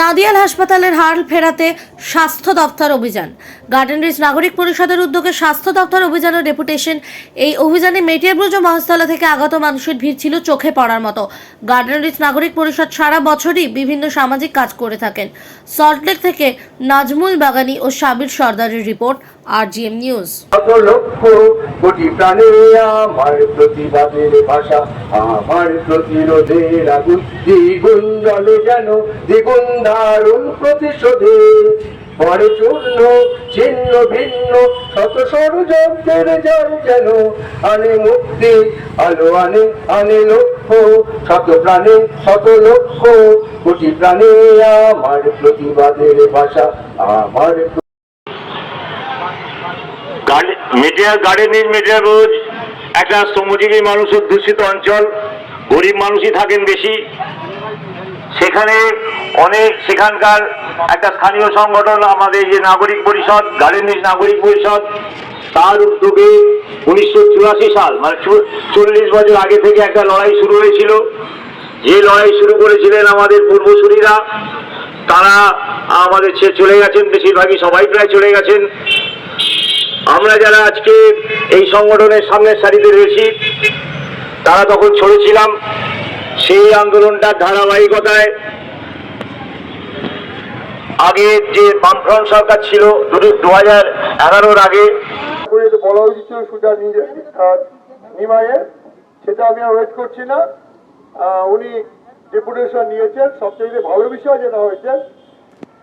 নাদিয়াল হাসপাতালের হাল ফেরাতে স্বাস্থ্য দপ্তর অভিযান। গার্ডেন রিচ নাগরিক পরিষদের উদ্যোগে স্বাস্থ্য দপ্তর অভিযানের ডেপুটেশন। এই অভিযানে মেটিয়ারব্রুজ ও মহেশতলা থেকে আগত মানুষের ভিড় ছিল চোখে পড়ার মতো। গার্ডেন রিচ নাগরিক পরিষদ সারা বছরই বিভিন্ন সামাজিক কাজ করে থাকেন। সল্টলেক থেকে নাজমুল বাগানি ও সাবির সর্দারের report, RGM news. Lakh crore প্রাণে আমার প্রতিবাদের ভাষা, আমার প্রতিরোধের আগুন দ্বিগুণ জ্বলে যেন দ্বিগুণ দারুণ প্রতিশোধে। পরে চূর্ণ ছিন্ন ভিন্ন শত ষড়যন্ত্রের জয় যেন আনে মুক্তি আলো, আনে লক্ষ শত প্রাণে শত লক্ষ কোটি প্রাণে আমার প্রতিবাদের ভাষা, আমার মেটিয়ারব্রুজ একটা শ্রমজীবী মানুষ অধ্যুষিত অঞ্চল, গরিব মানুষই থাকেন বেশি। সেখানকার একটা স্থানীয় সংগঠন আমাদের যে নাগরিক পরিষদ, গার্ডেন রিচ নাগরিক পরিষদ, তার উদ্যোগে 1984 সাল মানে 40 বছর আগে থেকে একটা লড়াই শুরু হয়েছিল। যে লড়াই শুরু করেছিলেন আমাদের পূর্বসূরীরা, তারা আমাদের চলে গেছেন, বেশিরভাগই সবাই প্রায় চলে গেছেন। আমরা যারা আজকে এই সংগঠনের সামনের সারিতে রয়েছি, তারা তখন ছড়েছিলাম। সেই আন্দোলনটার ধারাবাহিকতায় আগে যে বামফ্রন্ট সরকার ছিল 2011-র আগে বলা উচিত ছিল সুজা নিমাইয়ের, সেটা আমি আর ওয়েট করছি না। উনি ডেপুটেশন নিয়েছেন। সবচেয়ে ভালো বিষয় যেটা হয়েছে,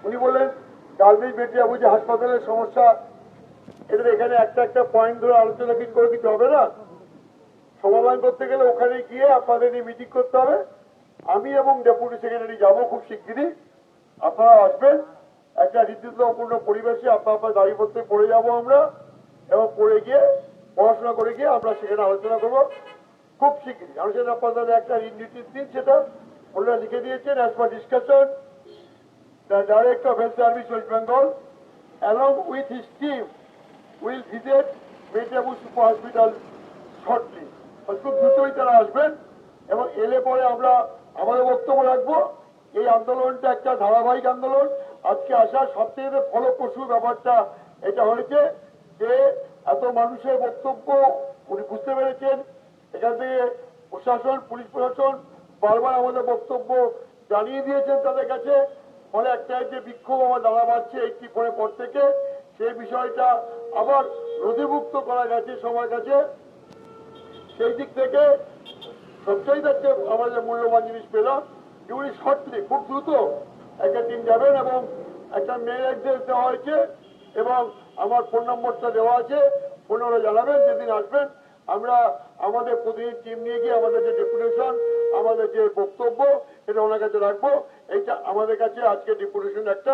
উনি বললেন গার্মেন্টস মেটিয়ারব্রুজ হাসপাতালের সমস্যা, এদের এখানে একটা পয়েন্ট ধরে আলোচনা করে দিতে হবে না, সমাধান করতে গেলে ওখানে গিয়ে আপনাদের নিয়ে মিটিং করতে হবে। আমি এবং ডেপুটি সেক্রেটারি যাবো খুব শিগগিরই, আপনারা আসবেন। একটা ঋতুপূর্ণ পরিবেশে আপনার দাঁড়িয়ে পড়ে যাবো আমরা, এবং পড়ে গিয়ে পড়াশোনা করে গিয়ে আমরা সেখানে আলোচনা করবো খুব শিগগিরই। আমি সেটা আপনাদের একটা নোটিশ দিন, সেটা ওনারা লিখে দিয়েছেন। As per discussion, the director of health service West Bengal along with his team will visit Metiabruz super hospital shortly. খুব দ্রুতই তারা আসবেন, এবং এলে পরে আমরা আমাদের বক্তব্য রাখবো। এই আন্দোলনটা একটা ধারাবাহিক আন্দোলন। আজকে আসার সবচেয়ে ফলপ্রসূ ব্যাপারটা এটা হয়েছে যে এত মানুষের বক্তব্য উনি বুঝতে পেরেছেন। এখান থেকে প্রশাসন, পুলিশ প্রশাসন বারবার আমাদের বক্তব্য জানিয়ে দিয়েছেন তাদের কাছে। ফলে একটা যে বিক্ষোভ আমার দাঁড়া বাড়ছে 84 পর থেকে, সেই বিষয়টা আবার নথিভুক্ত করা গেছে সবার কাছে। সেই দিক থেকে সবচেয়ে আমাদের মূল্যবান জিনিস পেলাম যে উনি শর্টলি খুব দ্রুত একটা টিম যাবেন, এবং একটা মেল অ্যাড্রেস দেওয়া হয়েছে, এবং আমার ফোন নম্বরটা দেওয়া আছে। ফোনে ওরা জানাবেন যেদিন আসবেন। আমরা আমাদের প্রতিনিধি টিম নিয়ে গিয়ে আমাদের যে ডেপুটেশন, আমাদের যে বক্তব্য, এটা ওনার কাছে রাখবো। এইটা আমাদের কাছে আজকে ডেপুটেশন একটা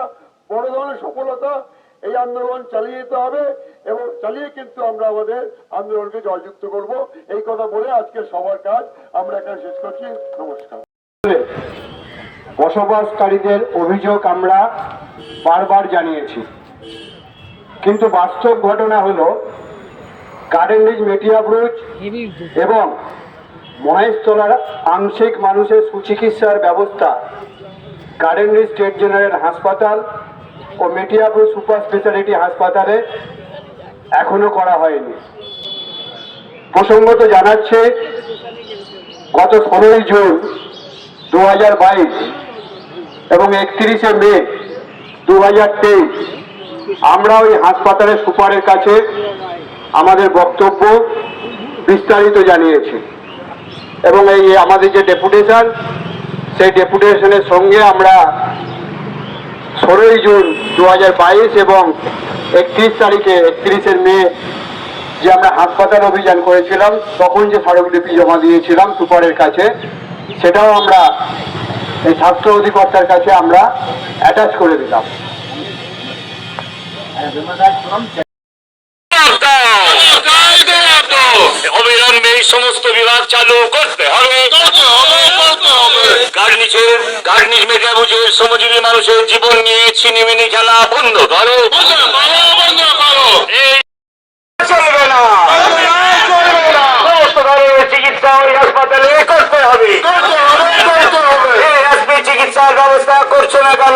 বড় ধরনের সফলতা। এই আন্দোলন চালিয়ে যেতে হবে, এবং চালিয়ে কিন্তু আমরা আমাদের আন্দোলনকে জয়যুক্ত করব। এই কথা বলে আজকে সবার কাজ আমরা এখানে শেষ করছি। নমস্কার। বসবাসকারীদের অভিযোগ আমরা বারবার জানিয়েছি, কিন্তু বাস্তব ঘটনা হলো গার্ডেন রিচ মেটিয়ারব্রুজ এবং মহেশতলার আংশিক মানুষের সুচিকিৎসার ব্যবস্থা গার্ডেন রিচ স্টেট জেনারেল হাসপাতাল ও মেটিয়ারব্রুজ সুপার স্পেশালিটি হাসপাতালে এখনো করা হয়নি। প্রসঙ্গত জানাচ্ছে, গত 16 জুন 2022 এবং 31 মে 2023 আমরা ওই হাসপাতালের সুপারের কাছে আমাদের বক্তব্য বিস্তারিত জানিয়েছি, এবং এই আমাদের যে ডেপুটেশন, সেই ডেপুটেশনের সঙ্গে আমরা 16 জুন 2022 এবং 31 মে যে আমরা হাসপাতাল অভিযান করেছিলাম, তখন যে স্মারকলিপি জমা দিয়েছিলাম সুপারের কাছে, সেটাও আমরা এই স্বাস্থ্য অধিকর্তার কাছে আমরা অ্যাটাচ করে দিলাম। অবিলম্বে এই সমস্ত বিভাগ চালু করতে হবে। গার্ডেন রিচ মেটিয়ারব্রুজের শ্রমজীবী মানুষের জীবন নিয়ে ছিনিমিনি খেলা বন্ধ করো। চলবে না, সমস্ত ধরনের চিকিৎসা ওই হাসপাতালে করতে হবে। চিকিৎসার ব্যবস্থা করছো না কেন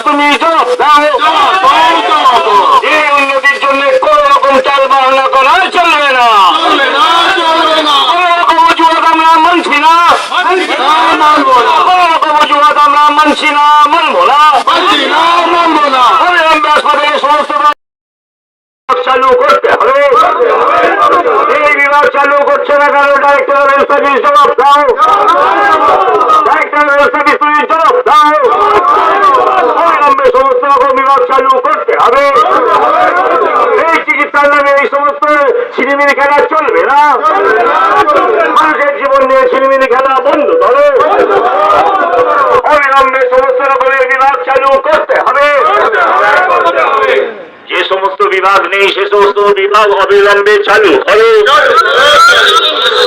তুমি জবাব দাও। এই উন্নতির জন্য কোন রকম চাল বাহানা করা চলবে না। কোন রকম অজুহাত আমরা মানছি না। কোন রকম অজুহাত আমরা মানছি না, মানবো না। অবিলম্বে হাসপাতালে সমস্ত চালু করতে হবে। এই বিভাগ চালু করছে না কেন? ডাইরেক্টর অফ হেলথ সার্ভিস জবাব দাও। ডাইরেক্টর অফ হেলথ সার্ভিস তুমি জবাব দাও। অবিলম্বে সমস্ত রকম বিভাগ চালু করতে হবে। এই চিকিৎসার নামে এই সমস্ত ছিনিমিনি খেলা চলবে না। মানুষের জীবন নিয়ে ছিনিমিনি খেলা বন্ধ করো। অবিলম্বে সমস্ত রকমের বিভাগ চালু করতে হবে। যে সমস্ত বিভাগ নেই সে সমস্ত বিভাগ অবিলম্বে চালু করো।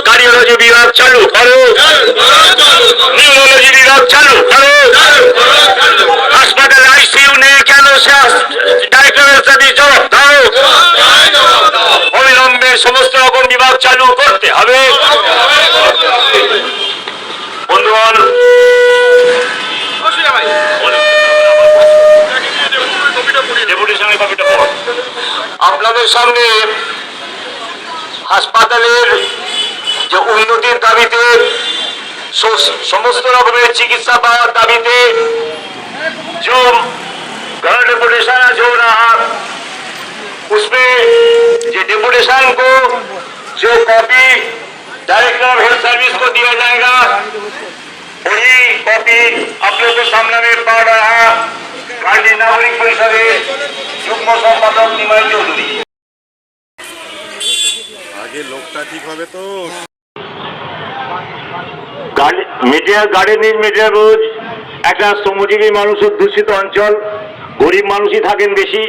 কার্ডিওলজি বিভাগ চালু করো। নিউরোলজি বিভাগ চালু করো। হাসপাতালে আইসিইউ নেই কেন? ডাইরেক্টরের সাথে জবাব দাও। অবিলম্বে সমস্ত রকম বিভাগ চালু করতে হবে। বন্ধুগণ, আপনাদের সামনে হাসপাতালের যে উন্নতির দাবিতে, সমস্ত রকমের चिकित्सा पाওয়ার दाबीते जो डेपुटेशन आज हो रहा, उसमें जो डेपुटेशन को जो copy director of health service को दिया जाएगा, वही कॉपी आप लोगों के सामने में पढ़ रहा गांधी नागरिक परिषद যুগ্ম সম্পাদক নিমাই চৌধুরী। আগে লোকটা ঠিক হবে তো। মিডিয়া রোজ একটা শ্রমজীবী মানুষ অধ্যুষিত অঞ্চল, গরিব মানুষই থাকেন বেশি।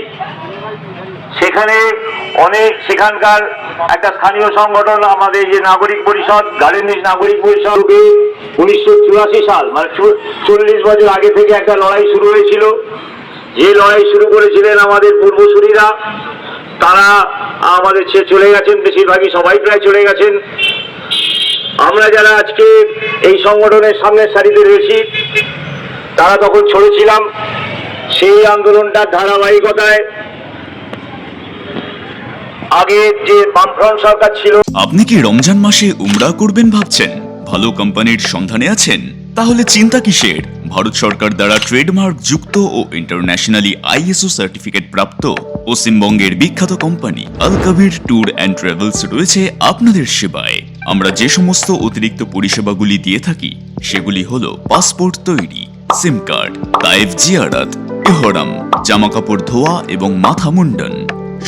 সেখানে সেখানকার একটা স্থানীয় সংগঠন আমাদের যে নাগরিক পরিষদ, গার্ডেনিজ নাগরিক পরিষদকে 1984 সাল মানে 40 বছর আগে থেকে একটা লড়াই শুরু হয়েছিল। যে লড়াই শুরু করেছিলেন আমাদের পূর্বসূরীরা, তারা আমাদের ছেড়ে চলে গেছেন, বেশিরভাগই সবাই প্রায় চলে গেছেন। আমরা যারা আজকে এই সংগঠনের সামনের সারিতে রয়েছি, তারা তখন ছোট ছিলাম। সেই আন্দোলনটার ধারাবাহিকতায় আগে যে বামফ্রন্ট সরকার ছিল। আপনি কি রমজান মাসে উমরা করবেন ভাবছেন? ভালো কোম্পানির সন্ধানে আছেন? তাহলে চিন্তা কিসের? ভারত সরকার দ্বারা ট্রেডমার্ক যুক্ত ও ইন্টারন্যাশনালি ISO সার্টিফিকেট প্রাপ্ত পশ্চিমবঙ্গের বিখ্যাত company Al Kabir tour and travels রয়েছে আপনাদের সেবায়। আমরা যে সমস্ত অতিরিক্ত পরিষেবাগুলি দিয়ে থাকি সেগুলি হলো পাসপোর্ট তৈরি, সিম কার্ড, তাইফ জিয়ারাত, ইহরাম, জামাকাপড় ধোয়া এবং মাথা মুন্ডন,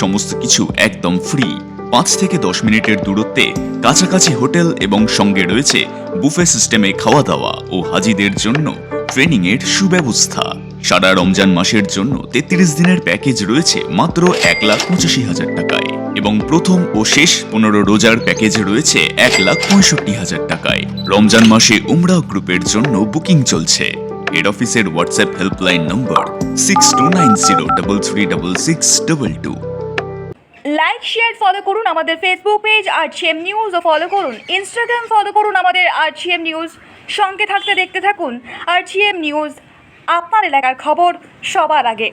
সমস্ত কিছু একদম ফ্রি। 5 থেকে 10 মিনিটের দূরত্বে কাছাকাছি হোটেল এবং সঙ্গে রয়েছে বুফে সিস্টেমে খাওয়া দাওয়া ও হাজিদের জন্য ট্রেনিং এর সুব্যবস্থা। সারা রমজান মাসের জন্য 33 দিনের প্যাকেজ রয়েছে মাত্র 1,85,000 টাকায় এবং প্রথম ও শেষ 15 রোজার প্যাকেজ রয়েছে 1,65,000 টাকায়। রমজান মাসে উমরা গ্রুপের জন্য বুকিং চলছে। হেড অফিসের WhatsApp helpline number 6290336622। Like share follow করুন আমাদের ফেসবুক পেজ RGM নিউজ ও ফলো করুন ইনস্টাগ্রাম ফলো করুন আমাদের RGM নিউজ। সঙ্গে থাকতে দেখতে থাকুন RGM নিউজ, আপনার এলাকার খবর সবার আগে।